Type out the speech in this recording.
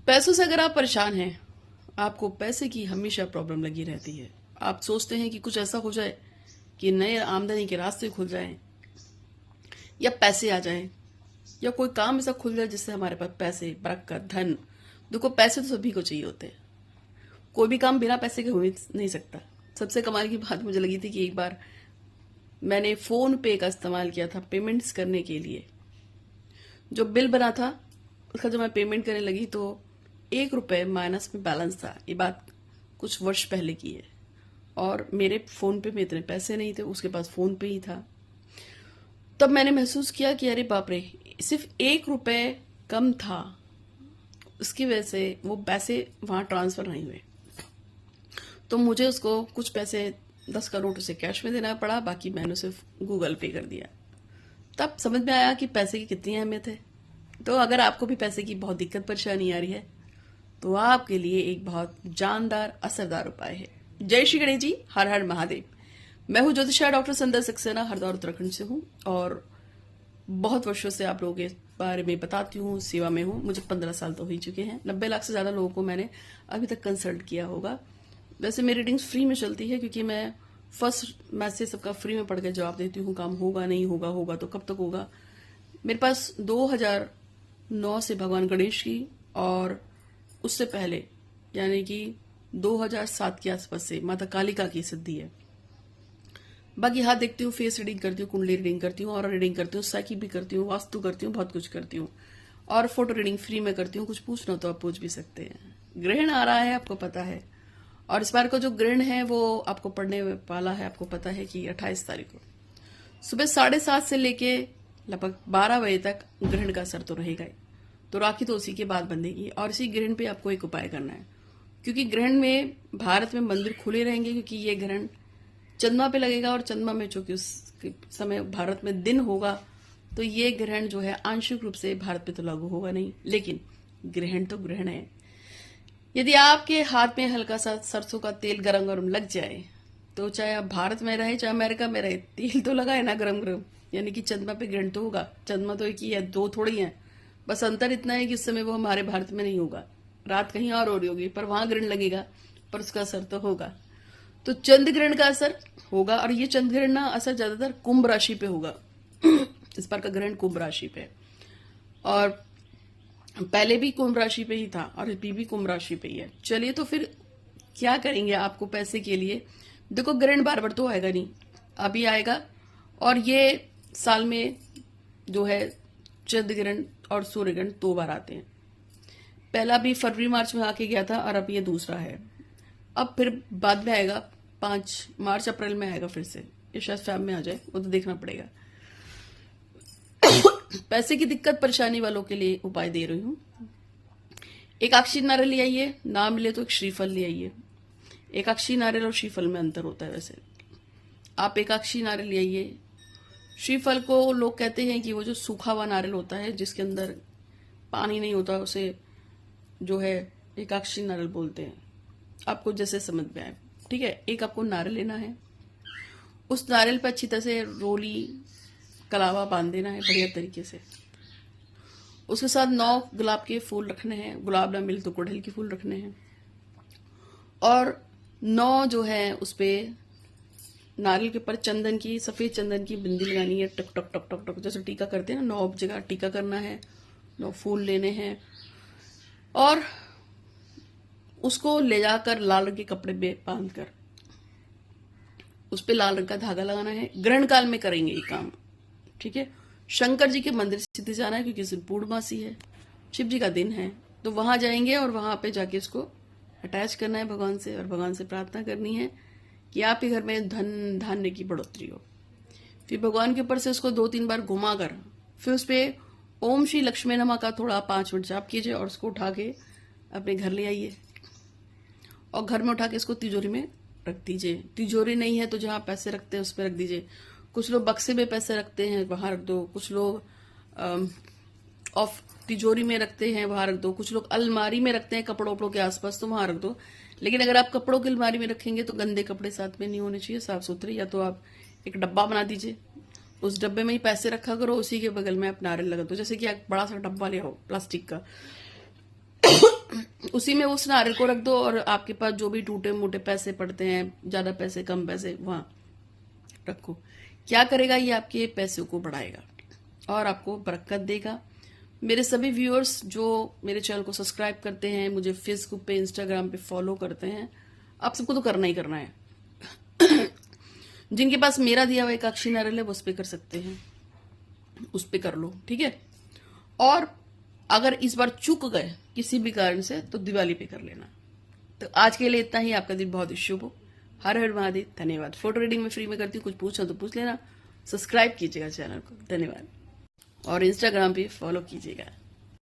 पैसों से अगर आप परेशान हैं, आपको पैसे की हमेशा प्रॉब्लम लगी रहती है। आप सोचते हैं कि कुछ ऐसा हो जाए कि नए आमदनी के रास्ते खुल जाएं, या पैसे आ जाएं, या कोई काम ऐसा खुल जाए जिससे हमारे पास पैसे, बरकत, धन। देखो, पैसे तो सभी को चाहिए होते हैं। कोई भी काम बिना पैसे के हो ही नहीं सकता। सबसे कमाल की बात मुझे लगी थी कि एक बार मैंने फोन पे का इस्तेमाल किया था पेमेंट्स करने के लिए। जो बिल बना था उसका जब मैं पेमेंट करने लगी तो 1 रुपए माइनस में बैलेंस था। ये बात कुछ वर्ष पहले की है, और मेरे फोन पे में इतने पैसे नहीं थे, उसके पास फोन पे ही था। तब मैंने महसूस किया कि अरे बाप रे, सिर्फ 1 रुपए कम था, उसकी वजह से वो पैसे वहां ट्रांसफर नहीं हुए। तो मुझे उसको कुछ पैसे 10 करोड़ उसे कैश में देना पड़ा, बाकी मैंने सिर्फ गूगल पे कर दिया। तब समझ में आया कि पैसे की कितनी अहमियत है। तो अगर आपको भी पैसे की बहुत दिक्कत परेशानी आ रही है तो आपके लिए एक बहुत जानदार असरदार उपाय है। जय श्री गणेश जी, हर हर महादेव। मैं हूं ज्योतिषा डॉक्टर संदर सक्सेना, हरदौर उत्तराखंड से हूं, और बहुत वर्षों से आप लोगों के बारे में बताती हूँ, सेवा में हूँ। मुझे 15 साल तो हो ही चुके हैं। 90 लाख से ज्यादा लोगों को मैंने अभी तक कंसल्ट किया होगा। वैसे मेरी रीडिंग्स फ्री में चलती है, क्योंकि मैं फर्स्ट मैसेज सबका फ्री में पढ़ के जवाब देती हूँ। काम होगा नहीं होगा, होगा तो कब तक होगा। मेरे पास 2009 से भगवान गणेश की, और उससे पहले यानी कि 2007 के आसपास से माता कालिका की सिद्धि है। बाकी हाथ देखती हूँ, फेस रीडिंग करती हूँ, कुंडली रीडिंग करती हूँ, और रीडिंग करती हूँ, साइकी भी करती हूँ, वास्तु करती हूँ, बहुत कुछ करती हूँ, और फोटो रीडिंग फ्री में करती हूँ। कुछ पूछना तो आप पूछ भी सकते हैं। ग्रहण आ रहा है, आपको पता है, और इस बार का जो ग्रहण है वो आपको पड़ने वाला है। आपको पता है कि 28 तारीख को सुबह 7:30 से लेके लगभग 12 बजे तक ग्रहण का असर तो रहेगा ही। तो राखी तो उसी के बाद बंधेगी, और इसी ग्रहण पे आपको एक उपाय करना है। क्योंकि ग्रहण में भारत में मंदिर खुले रहेंगे, क्योंकि ये ग्रहण चंद्रमा पे लगेगा, और चंद्रमा में चूंकि उस समय भारत में दिन होगा, तो ये ग्रहण जो है आंशिक रूप से भारत पे तो लागू होगा नहीं, लेकिन ग्रहण तो ग्रहण है। यदि आपके हाथ में हल्का सा सरसों का तेल गरम गरम लग जाए, तो चाहे आप भारत में रहे चाहे अमेरिका में रहे, तेल तो लगाए ना गरम गरम। यानी कि चंद्रमा पे ग्रहण तो होगा। चंद्रमा तो एक ही है, दो थोड़ी है। बस अंतर इतना है कि इस समय वो हमारे भारत में नहीं होगा, रात कहीं और हो रही होगी, पर वहां ग्रहण लगेगा, पर उसका असर तो होगा। तो चंद्र ग्रहण का असर होगा, और ये चंद्र ग्रहण ना असर ज्यादातर कुंभ राशि पे होगा। इस बार का ग्रहण कुंभ राशि पे, और पहले भी कुंभ राशि पे ही था, और अभी भी कुंभ राशि पे ही है। चलिए, तो फिर क्या करेंगे आपको पैसे के लिए। देखो, ग्रहण बार बार तो आएगा नहीं, अभी आएगा, और ये साल में जो है चंद्र ग्रहण और सूर्य ग्रहण 2 बार आते हैं। पहला भी फरवरी मार्च में आके गया था, और अब ये दूसरा है। अब फिर बाद में आएगा 5 मार्च अप्रैल में आएगा फिर से, ये शायद फैब में आ जाए, वो तो देखना पड़ेगा। पैसे की दिक्कत परेशानी वालों के लिए उपाय दे रही हूँ। एक अक्षी नारियल ले आइए, ना मिले तो एक श्रीफल ले आइए। एक अक्षी नारियल और श्रीफल में अंतर होता है। वैसे आप एक अक्षी नारियल ले आइए। श्रीफल को लोग कहते हैं कि वो जो सूखा हुआ नारियल होता है, जिसके अंदर पानी नहीं होता, उसे जो है एक अक्षी नारियल बोलते हैं। आपको जैसे समझ में आए, ठीक है। एक आपको नारियल लेना है, उस नारियल पर अच्छी तरह से रोली कलावा बांध देना है बढ़िया तरीके से। उसके साथ 9 गुलाब के फूल रखने हैं, गुलाब ना मिले तो गुड़हल के फूल रखने हैं, और 9 जो है उस पे नारियल के ऊपर चंदन की, सफेद चंदन की बिंदी लगानी है। टक टक टक टक टक, जैसे टीका करते हैं ना, 9 जगह टीका करना है। 9 फूल लेने हैं, और उसको ले जाकर लाल रंग के कपड़े में बांध कर उस पे लाल रंग का धागा लगाना है। ग्रहण काल में करेंगे ये काम, ठीक है। शंकर जी के मंदिर स्थिति जाना है, क्योंकि इस दिन पूर्णमासी है, शिव जी का दिन है। तो वहां जाएंगे, और वहां पे जाके इसको अटैच करना है भगवान से, और भगवान से प्रार्थना करनी है कि आपके घर में धन धान्य की बढ़ोतरी हो। फिर भगवान के ऊपर से उसको 2-3 बार घुमाकर, फिर उस पे ओम श्री लक्ष्मी नमः का थोड़ा 5 मिनट जाप कीजिए, और उसको उठा के अपने घर ले आइए, और घर में उठा के इसको तिजोरी में रख दीजिए। तिजोरी नहीं है तो जहां पैसे रखते हैं उस पर रख दीजिए। कुछ लोग बक्से में पैसे रखते हैं, वहां रख दो। कुछ लोग ऑफ तिजोरी में रखते हैं, वहां रख दो। कुछ लोग अलमारी में रखते हैं कपड़ों वपड़ों के आसपास, तो वहां रख दो। लेकिन अगर आप कपड़ों की अलमारी में रखेंगे तो गंदे कपड़े साथ में नहीं होने चाहिए, साफ सुथरे। या तो आप एक डब्बा बना दीजिए, उस डब्बे में ही पैसे रखा करो, उसी के बगल में आप नारियल लगा दो। जैसे कि आप बड़ा सा डब्बा ले आओ प्लास्टिक का, उसी में उस नारियल को रख दो और आपके पास जो भी टूटे मोटे पैसे पड़ते हैं, ज्यादा पैसे कम पैसे, वहां रखो। क्या करेगा ये? आपके पैसों को बढ़ाएगा और आपको बरकत देगा। मेरे सभी व्यूअर्स जो मेरे चैनल को सब्सक्राइब करते हैं, मुझे फेसबुक पे इंस्टाग्राम पे फॉलो करते हैं, आप सबको तो करना ही करना है। जिनके पास मेरा दिया हुआ एक अक्षी नारियल है वो उस पे कर सकते हैं, उस पे कर लो, ठीक है। और अगर इस बार चूक गए किसी भी कारण से तो दिवाली पे कर लेना। तो आज के लिए इतना ही। आपका दिन बहुत ही शुभ हो। हर हर महादेव। धन्यवाद। फोटो रीडिंग में फ्री में करती हूँ, कुछ पूछना तो पूछ लेना। सब्सक्राइब कीजिएगा चैनल को। धन्यवाद। और इंस्टाग्राम पे फॉलो कीजिएगा।